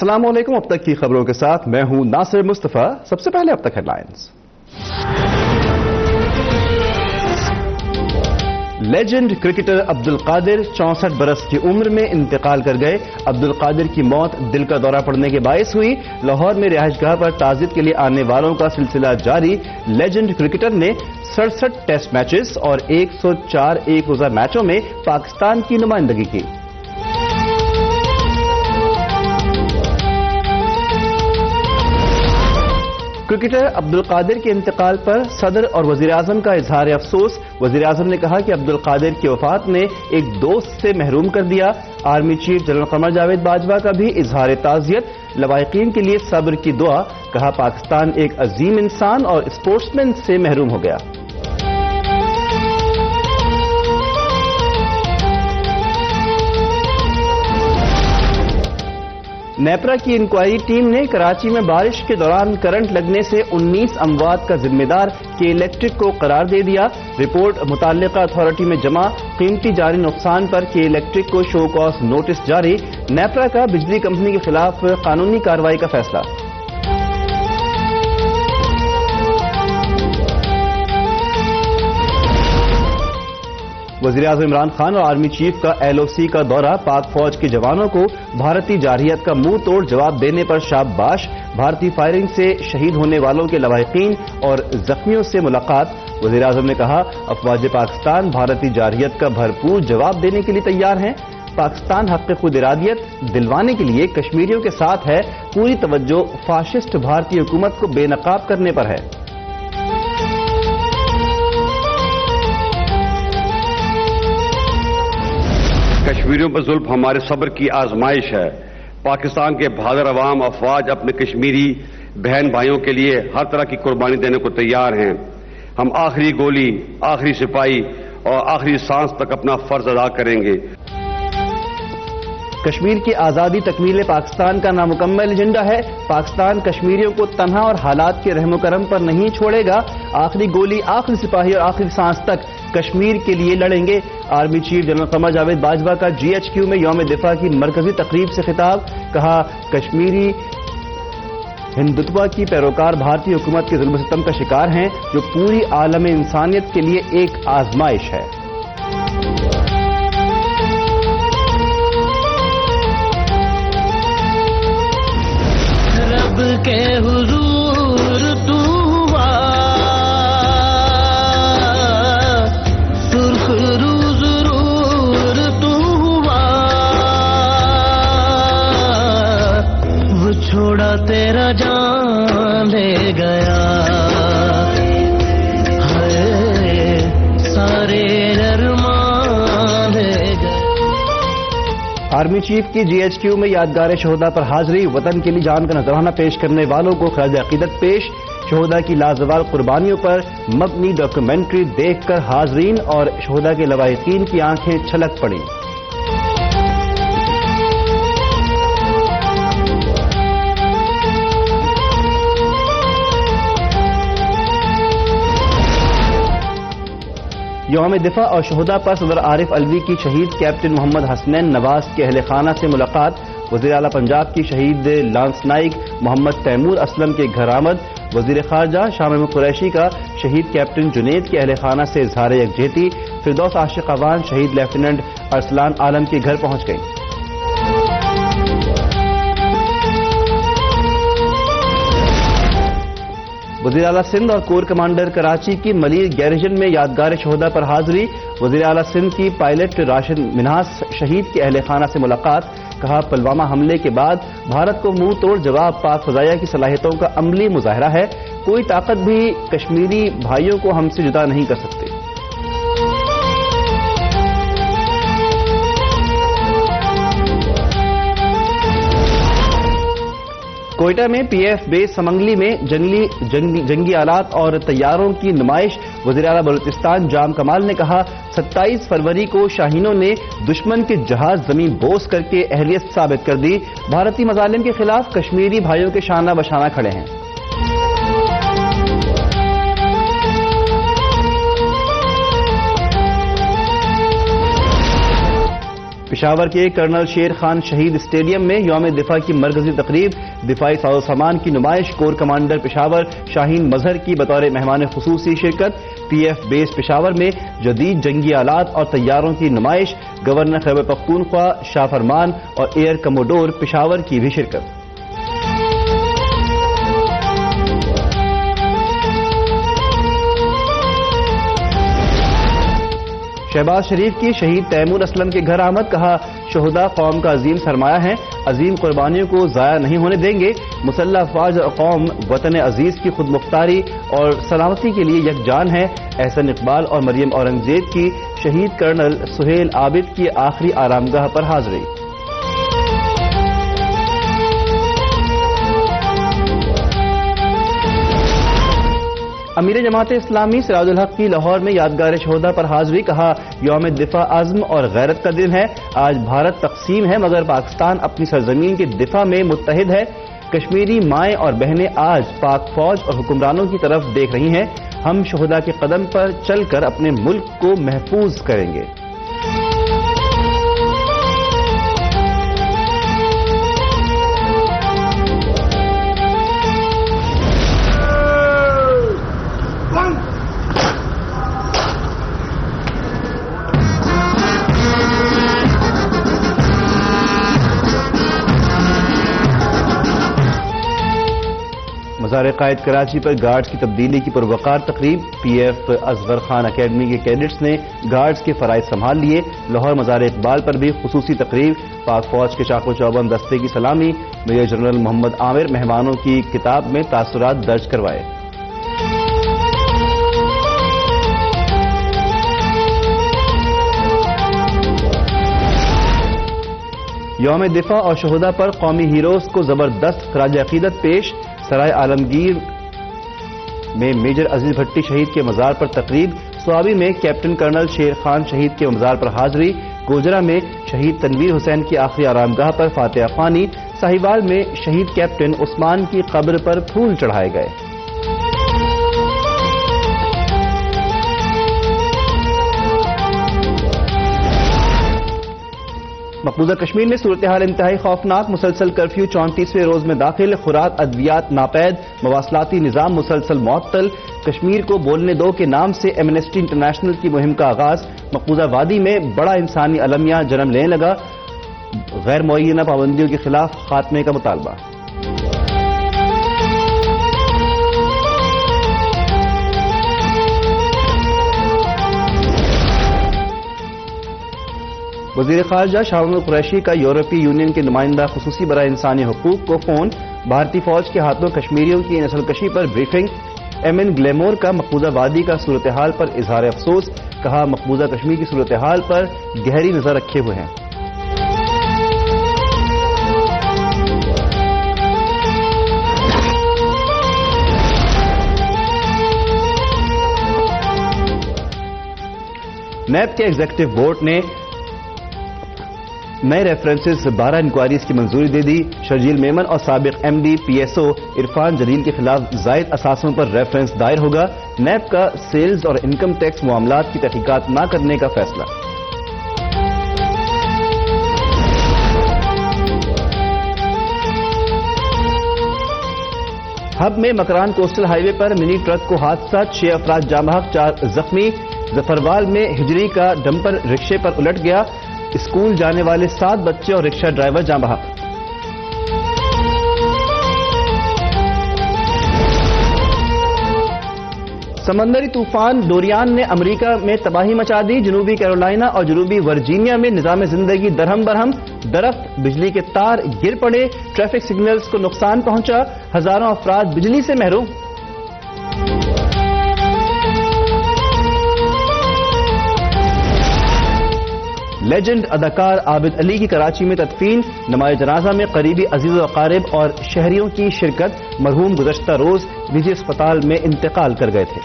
السلام علیکم. اب تک کی خبروں کے ساتھ میں ہوں ناصر مصطفیٰ. سب سے پہلے اب تک headlines. Legend cricketer Abdul Qadir 64 برس کی عمر میں انتقال کر گئے. عبدالقادر کی موت دل کا دورہ پڑنے کے باعث ہوئی. لاہور میں رہائش گاہ پر تعزیت کے لیے آنے والوں کا سلسلہ جاری. لیجنڈ کرکٹر نے 67 ٹیسٹ میچز اور 104 ایک روزہ میچوں میں پاکستان کی نمائندگی کی. کرکٹر عبدالقادر کے انتقال پر صدر اور وزیراعظم کا اظہار افسوس. وزیراعظم نے کہا کہ عبدالقادر کی وفات نے ایک دوست سے محروم کر دیا. Army chief general Qamar Javed Bajwa کا بھی اظہار تعزیت. لواحقین کے لیے صبر کی دعا. کہا پاکستان ایک عظیم انسان اور اسپورٹس مین سے محروم ہو گیا. نیپرا کی انکوائری ٹیم نے کراچی میں بارش کے دوران کرنٹ لگنے سے 19 اموات کا ذمہ دار کے الیکٹرک کو قرار دے دیا. رپورٹ متعلقہ اتھارٹی میں جمع. قیمتی جاری نقصان پر کے الیکٹرک کو شو کاز نوٹس جاری. نیپرا کا بجلی کمپنی کے خلاف قانونی کارروائی کا فیصلہ. وزیراعظم عمران خان اور آرمی چیف کا LOC کا دورہ. پاک فوج کے جوانوں کو بھارتی جارحیت کا منہ توڑ جواب دینے پر شاباش. بھارتی فائرنگ سے شہید ہونے والوں کے لواحقین اور زخمیوں سے ملاقات. وزیراعظم نے کہا افواج پاکستان بھارتی جارحیت کا بھرپور جواب دینے کے لیے تیار ہیں. پاکستان حق خود ارادیت دلوانے کے لیے کشمیریوں کے ساتھ ہے. پوری توجہ فاشسٹ بھارتی حکومت کو بے نقاب کرنے پر ہے. کشمیریوں پر ظلم ہمارے صبر کی آزمائش ہے. پاکستان کے بہادر عوام افواج اپنے کشمیری بہن بھائیوں کے لیے ہر طرح کی قربانی دینے کو تیار ہیں. ہم آخری گولی، آخری سپاہی اور آخری سانس تک اپنا فرض ادا کریں گے. کشمیر کی آزادی تکمیل پاکستان کا نامکمل ایجنڈا ہے. پاکستان کشمیریوں کو تنہا اور حالات کے رحم و کرم پر نہیں چھوڑے گا. آخری گولی، آخری سپاہی اور آخری سانس تک کشمیر کے لیے لڑیں گے. Army chief general Qamar Javed Bajwa کا GHQ میں یوم دفاع کی مرکزی تقریب سے خطاب. کہا کشمیری ہندوتوا کی پیروکار بھارتی حکومت کے ظلم و ستم کا شکار ہیں جو پوری عالم انسانیت کے لیے ایک آزمائش ہے. رب کے حضور تو ہوا سرخ رو ضرور تو ہوا وہ چھوڑا تیرا جان لے گیا ہے سارے ارمان لے گیا. آرمی چیف کی GHQ میں یادگار شہداء پر حاضری. وطن کے لیے جان کا نذرانہ پیش کرنے والوں کو خراج عقیدت پیش. شہداء کی لازوال قربانیوں پر مبنی ڈاکیومنٹری دیکھ کر حاضرین اور شہداء کے لواحقین کی آنکھیں چھلک پڑیں. یوم دفاع اور شہداء پر صدر عارف علوی کی شہید کیپٹن محمد حسنین نواز کے اہل خانہ سے ملاقات. وزیر اعلیٰ پنجاب کی شہید لانس نائک محمد تیمور اسلم کے گھر آمد. وزیر خارجہ شاہ محمود قریشی کا شہید کیپٹن جنید کے اہل خانہ سے اظہار یکجہتی. فردوس عاشق اوان شہید لیفٹیننٹ ارسلان عالم کے گھر پہنچ گئی. وزیر اعلیٰ سندھ اور کور کمانڈر کراچی کی ملیر گیریجن میں یادگار شہداء پر حاضری. وزیر اعلیٰ سندھ کی پائلٹ راشد منہاس شہید کے اہل خانہ سے ملاقات. کہا پلوامہ حملے کے بعد بھارت کو منہ توڑ جواب پاک فضائیہ کی صلاحیتوں کا عملی مظاہرہ ہے. کوئی طاقت بھی کشمیری بھائیوں کو ہم سے جدا نہیں کر سکتی. کوئٹہ میں PF بیس سمنگلی میں جنگی آلات اور طیاروں کی نمائش. وزیر اعلیٰ بلوچستان جام کمال نے کہا 27 فروری کو شاہینوں نے دشمن کے جہاز زمین بوس کر کے اہلیت ثابت کر دی. بھارتی مظالم کے خلاف کشمیری بھائیوں کے شانہ بشانہ کھڑے ہیں. پشاور کے کرنل شیر خان شہید اسٹیڈیم میں یوم دفاع کی مرکزی تقریب، دفاعی ساز و سامان کی نمائش، کور کمانڈر پشاور شاہین مظہر کی بطور مہمان خصوصی شرکت، پی ایف بیس پشاور میں جدید جنگی آلات اور طیاروں کی نمائش، گورنر خیبر پختونخوا شاہ فرمان اور ایئر کموڈور پشاور کی بھی شرکت۔ شہباز شریف کی شہید تیمور اسلم کے گھر آمد، کہا شہداء قوم کا عظیم سرمایہ ہیں، عظیم قربانیوں کو ضائع نہیں ہونے دیں گے، مسلح افواج اور قوم وطن عزیز کی خود مختاری اور سلامتی کے لیے یکجان ہے۔ احسن اقبال اور مریم اورنگزیب کی شہید کرنل سہیل عابد کی آخری آرامگاہ پر حاضری۔ امیر جماعت اسلامی سراج الحق کی لاہور میں یادگار شہداء پر حاضری، کہا یوم دفاع عزم اور غیرت کا دن ہے، آج بھارت تقسیم ہے مگر پاکستان اپنی سرزمین کے دفاع میں متحد ہے، کشمیری مائیں اور بہنیں آج پاک فوج اور حکمرانوں کی طرف دیکھ رہی ہیں، ہم شہداء کے قدم پر چل کر اپنے ملک کو محفوظ کریں گے۔ مزار قائد کراچی پر گارڈز کی تبدیلی کی پروقار تقریب، P F Asghar Khan academy کے کیڈٹس نے گارڈز کے فرائض سنبھال لیے، لاہور مزار اقبال پر بھی خصوصی تقریب، پاک فوج کے چاق و چوبند دستے کی سلامی، میجر جنرل محمد عامر مہمانوں کی کتاب میں تاثرات درج کروائے۔ یوم دفاع اور شہداء پر قومی ہیروز کو زبردست خراج عقیدت پیش، سرائے عالمگیر میں میجر عزیز بھٹی شہید کے مزار پر تقریب، سوابی میں کیپٹن کرنل شیر خان شہید کے مزار پر حاضری، گوجرہ میں شہید تنویر حسین کی آخری آرامگاہ پر فاتحہ خوانی، ساہیوال میں شہید کیپٹن عثمان کی قبر پر پھول چڑھائے گئے۔ مقبوضہ کشمیر میں صورتحال انتہائی خوفناک، مسلسل کرفیو 34ویں روز میں داخل، خوراک ادویات ناپید، مواصلاتی نظام مسلسل معطل، کشمیر کو بولنے دو کے نام سے ایمنسٹی انٹرنیشنل کی مہم کا آغاز، مقبوضہ وادی میں بڑا انسانی المیہ جنم لینے لگا، غیر معینہ پابندیوں کے خلاف خاتمے کا مطالبہ۔ وزیر خارجہ شاہ محمود قریشی کا یورپی یونین کے نمائندہ خصوصی برائے انسانی حقوق کو فون، بھارتی فوج کے ہاتھوں کشمیریوں کی نسل کشی پر بریفنگ، ایم این گلیمور کا مقبوضہ وادی کا صورتحال پر اظہار افسوس، کہا مقبوضہ کشمیر کی صورتحال پر گہری نظر رکھے ہوئے ہیں۔ نیب کے ایگزیکٹو بورڈ نے نئے ریفرنسز 12 انکوائریز کی منظوری دے دی، شرجیل میمن اور سابق M D P S O Irfan Jalil کے خلاف زائد اثاثوں پر ریفرنس دائر ہوگا، نیب کا سیلز اور انکم ٹیکس معاملات کی تحقیقات نہ کرنے کا فیصلہ۔ ہب میں مکران کوسٹل ہائی وے پر منی ٹرک کو حادثہ، 6 افراد جاں بحق 4 زخمی، ظفروال میں ہجری کا ڈمپر رکشے پر الٹ گیا، اسکول جانے والے 7 بچے اور رکشہ ڈرائیور جاں بحق۔ سمندری طوفان ڈوریان نے امریکہ میں تباہی مچا دی، جنوبی کیرولائنا اور جنوبی ورجینیا میں نظام زندگی درہم برہم، درخت بجلی کے تار گر پڑے، ٹریفک سگنلز کو نقصان پہنچا، ہزاروں افراد بجلی سے محروم۔ لیجنڈ اداکار عابد علی کی کراچی میں تدفین، نماز جنازہ میں قریبی عزیز و اقارب اور شہریوں کی شرکت، مرحوم گزشتہ روز نجی اسپتال میں انتقال کر گئے تھے۔